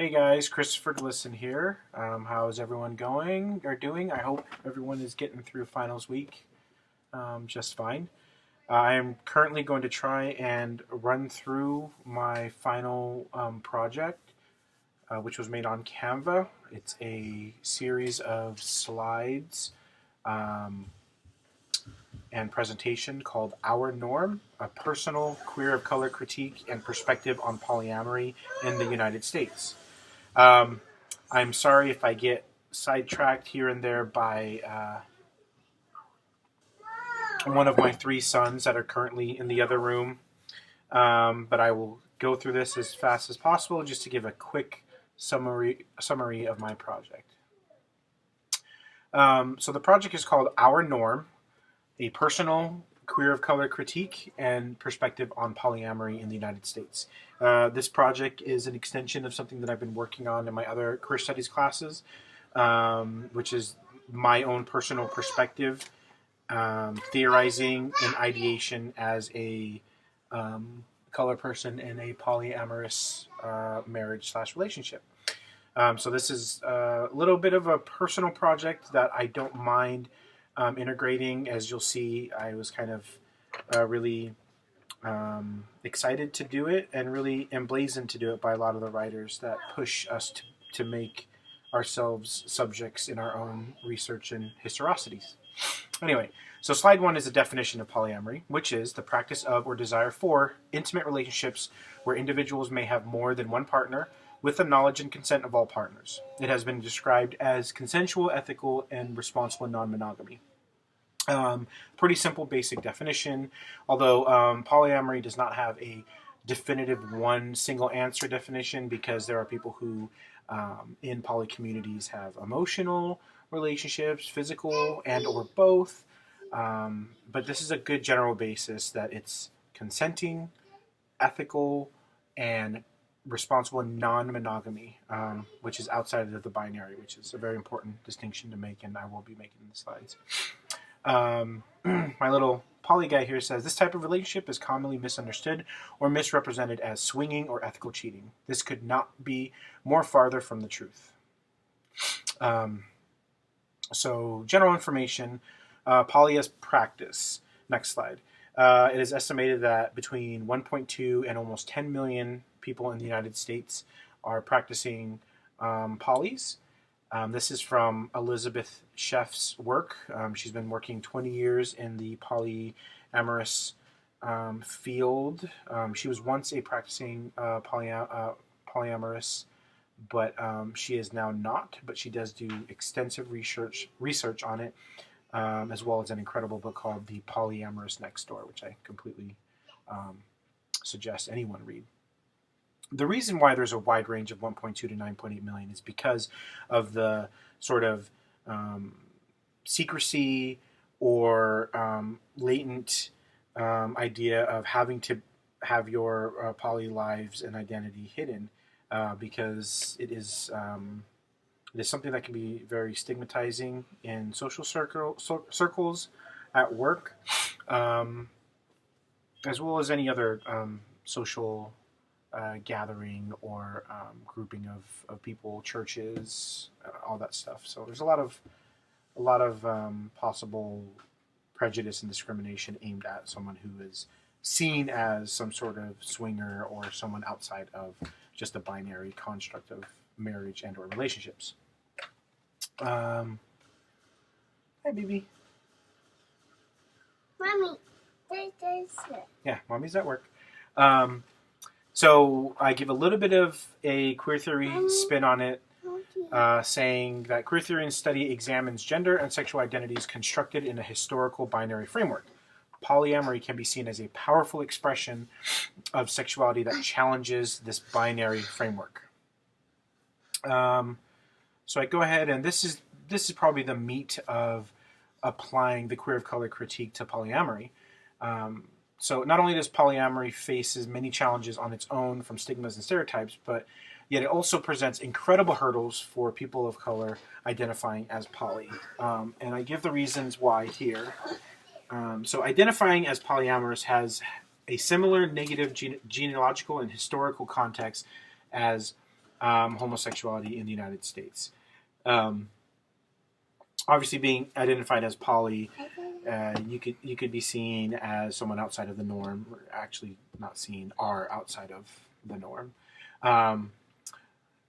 Hey guys, Christopher Glisson here. How's everyone going or doing? I hope everyone is getting through finals week just fine. I am currently going to try and run through my final project, which was made on Canva. It's a series of slides um, and presentation called Our Norm, a personal queer of color critique and perspective on polyamory in the United States. Um, I'm sorry if I get sidetracked here and there by one of my three sons that are currently in the other room, but I will go through this as fast as possible just to give a quick summary of my project. So the project is called Our Norm, a personal queer of color critique and perspective on polyamory in the United States. This project is an extension of something that I've been working on in my other queer studies classes, which is my own personal perspective, theorizing and ideation as a color person in a polyamorous marriage/relationship. So this is a little bit of a personal project that I don't mind integrating. As you'll see, I was kind of really excited to do it and really emblazoned to do it by a lot of the writers that push us to make ourselves subjects in our own research and historicities. Anyway, so slide 1 is a definition of polyamory, which is the practice of or desire for intimate relationships where individuals may have more than one partner with the knowledge and consent of all partners. It has been described as consensual, ethical, and responsible non-monogamy. Pretty simple, basic definition, although polyamory does not have a definitive one single answer definition because there are people who in poly communities have emotional relationships, physical and or both, but this is a good general basis that it's consenting, ethical, and responsible non-monogamy, which is outside of the binary, which is a very important distinction to make, and I will be making in the slides. My little poly guy here says, this type of relationship is commonly misunderstood or misrepresented as swinging or ethical cheating. This could not be more farther from the truth. So general information, poly as practice. Next slide. It is estimated that between 1.2 and almost 10 million people in the United States are practicing polys. This is from Elizabeth Sheff's work. She's been working 20 years in the polyamorous field. She was once a practicing polyamorous, but she is now not. But she does do extensive research on it, as well as an incredible book called The Polyamorous Next Door, which I completely suggest anyone read. The reason why there's a wide range of 1.2 to 9.8 million is because of the sort of secrecy or latent idea of having to have your poly lives and identity hidden, because it is something that can be very stigmatizing in social circles, at work, as well as any other social gathering or grouping of people, churches, all that stuff. So there's a lot of possible prejudice and discrimination aimed at someone who is seen as some sort of swinger or someone outside of just a binary construct of marriage and or relationships. Hi, baby. Mommy, yeah, mommy's at work. So I give a little bit of a queer theory spin on it, saying that queer theory and study examines gender and sexual identities constructed in a historical binary framework. Polyamory can be seen as a powerful expression of sexuality that challenges this binary framework. So I go ahead, and this is probably the meat of applying the queer of color critique to polyamory. So not only does polyamory faces many challenges on its own from stigmas and stereotypes, but yet it also presents incredible hurdles for people of color identifying as poly. And I give the reasons why here. So identifying as polyamorous has a similar negative genealogical and historical context as homosexuality in the United States. Obviously, being identified as poly, you could be seen as someone outside of the norm, or actually not seen, are outside of the norm.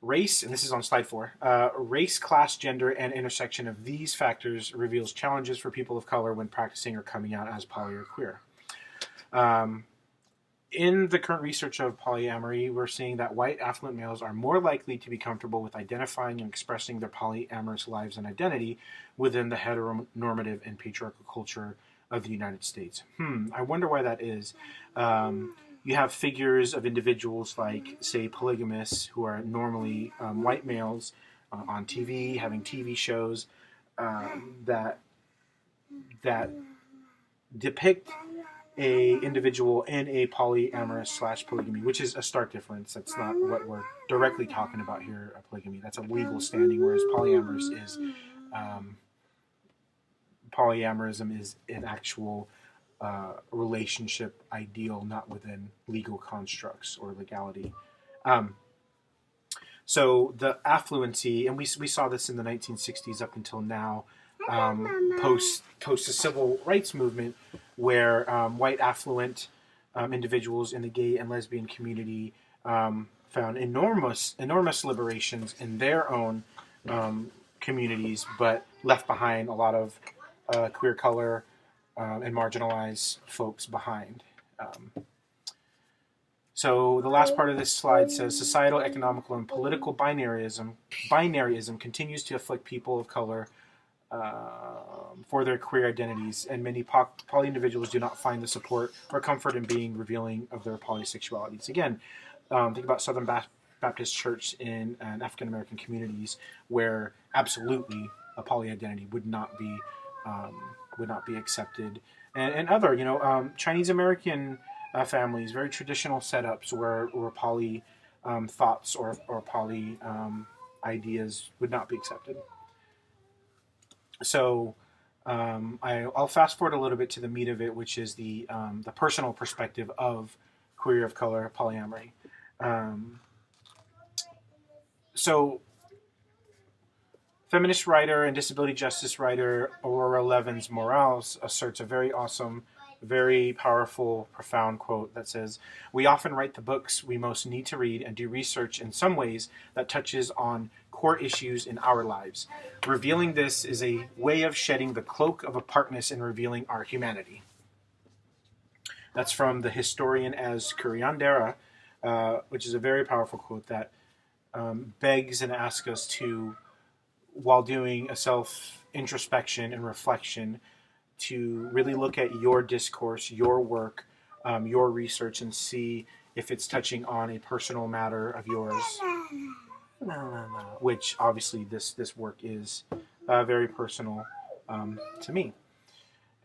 Race, and this is on slide 4, race, class, gender, and intersection of these factors reveals challenges for people of color when practicing or coming out as poly or queer. In the current research of polyamory, we're seeing that white affluent males are more likely to be comfortable with identifying and expressing their polyamorous lives and identity within the heteronormative and patriarchal culture of the United States. I wonder why that is. You have figures of individuals like, say, polygamists, who are normally white males on TV, having TV shows that depict a individual in a polyamorous / polygamy, which is a stark difference. That's not what we're directly talking about here. A polygamy, that's a legal standing, whereas polyamorism is an actual relationship ideal, not within legal constructs or legality. So the affluency, and we saw this in the 1960s up until now, post the civil rights movement, where white affluent individuals in the gay and lesbian community found enormous liberations in their own communities, but left behind a lot of queer, color, and marginalized folks behind. So the last part of this slide says societal, economical, and political binaryism continues to afflict people of color for their queer identities, and many poly individuals do not find the support or comfort in being revealing of their polysexualities. Again, think about Southern Baptist Church in African American communities, where absolutely a poly identity would not be accepted, and other Chinese American families, very traditional setups where poly thoughts or poly ideas would not be accepted. So I'll fast forward a little bit to the meat of it, which is the personal perspective of queer of color polyamory. So feminist writer and disability justice writer Aurora Levins Morales asserts a very awesome, very powerful, profound quote that says, "We often write the books we most need to read and do research in some ways that touches on core issues in our lives. Revealing this is a way of shedding the cloak of apartness and revealing our humanity." That's from the historian as Curiandera, which is a very powerful quote that begs and asks us to, while doing a self-introspection and reflection, to really look at your discourse, your work, your research, and see if it's touching on a personal matter of yours. Which obviously this work is very personal to me.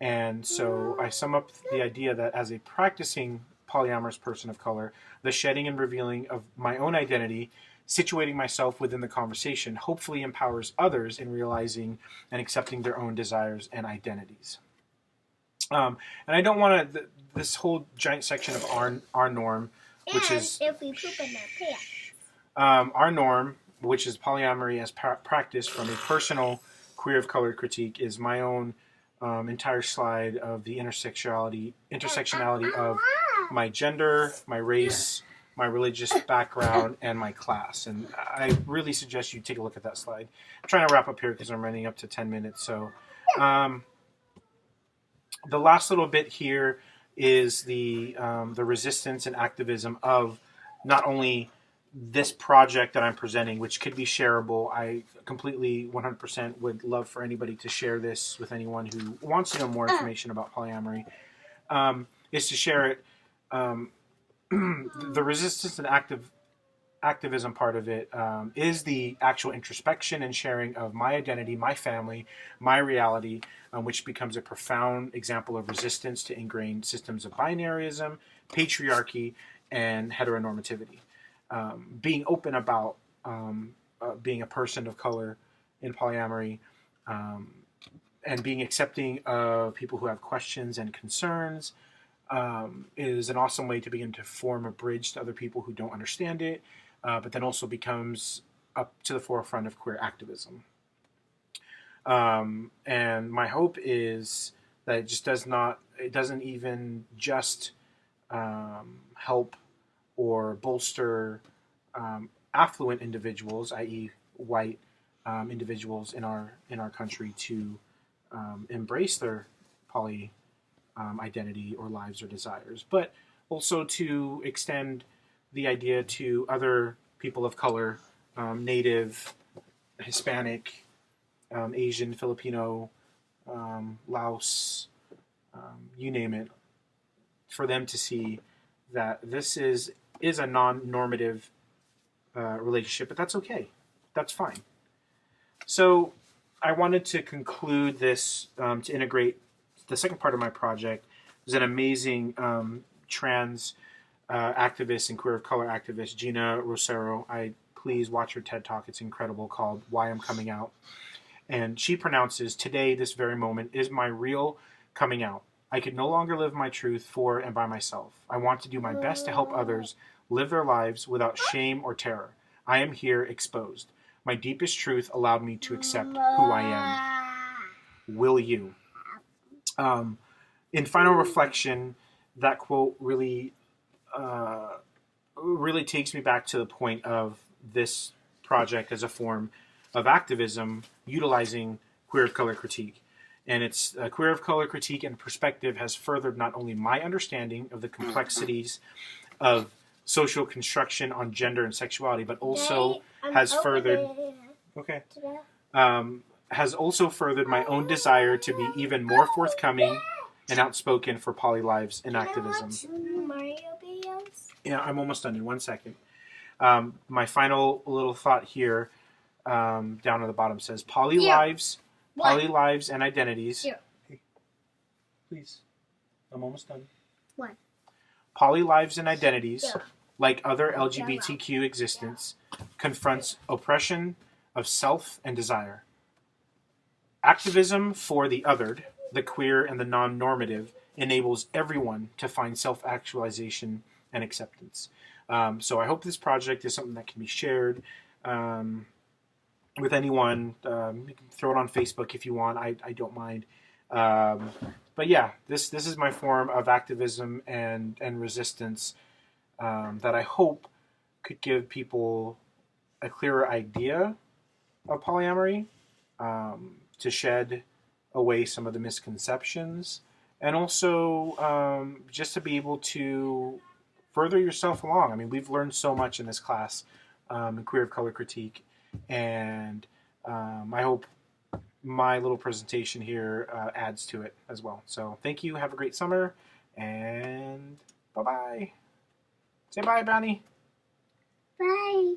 And so I sum up the idea that as a practicing polyamorous person of color, the shedding and revealing of my own identity, situating myself within the conversation, hopefully empowers others in realizing and accepting their own desires and identities. And I don't want to, this whole giant section of our norm, which is if we poop in our pants. Our norm, which is polyamory as practice from a personal queer of color critique, is my own entire slide of the intersectionality of my gender, my race, my religious background, and my class. And I really suggest you take a look at that slide. I'm trying to wrap up here because I'm running up to 10 minutes. So the last little bit here is the resistance and activism of not only this project that I'm presenting, which could be shareable. I completely 100% would love for anybody to share this with anyone who wants to know more information about polyamory, is to share it. The resistance and activism part of it is the actual introspection and sharing of my identity, my family, my reality, which becomes a profound example of resistance to ingrained systems of binaryism, patriarchy, and heteronormativity. Being open about being a person of color in polyamory, and being accepting of people who have questions and concerns, is an awesome way to begin to form a bridge to other people who don't understand it, but then also becomes up to the forefront of queer activism. And my hope is that it doesn't even just help or bolster affluent individuals, i.e., white individuals in our country, to embrace their poly identity or lives or desires, but also to extend the idea to other people of color, Native, Hispanic, Asian, Filipino, Laos, you name it, for them to see that this is a non-normative relationship, but that's okay. That's fine. So I wanted to conclude this to integrate the second part of my project. There's an amazing trans activist and queer of color activist, Gina Rosero. Please watch her TED Talk. It's incredible, called Why I'm Coming Out. And she pronounces, "Today, this very moment, is my real coming out. I can no longer live my truth for and by myself. I want to do my best to help others live their lives without shame or terror. I am here exposed. My deepest truth allowed me to accept who I am. Will you?" In final reflection, that quote really takes me back to the point of this project as a form of activism utilizing queer of color critique. And it's queer of color critique and perspective has furthered not only my understanding of the complexities of social construction on gender and sexuality, but also has furthered my own desire to be even more forthcoming and outspoken for poly lives and activism. Mario videos? Yeah, I'm almost done in 1 second. My final little thought here, down at the bottom, says poly lives and identities. Here. Hey, please, I'm almost done. What? Poly lives and identities, like other LGBTQ existence, confronts oppression of self and desire. Activism for the othered, the queer and the non-normative, enables everyone to find self-actualization and acceptance. So I hope this project is something that can be shared with anyone. You can throw it on Facebook if you want. I don't mind. But yeah, this is my form of activism and resistance that I hope could give people a clearer idea of polyamory, to shed away some of the misconceptions, and also just to be able to further yourself along. I mean, we've learned so much in this class, in queer of color critique, and I hope my little presentation here adds to it as well. So thank you, have a great summer, and bye-bye. Say bye, Brownie. Bye.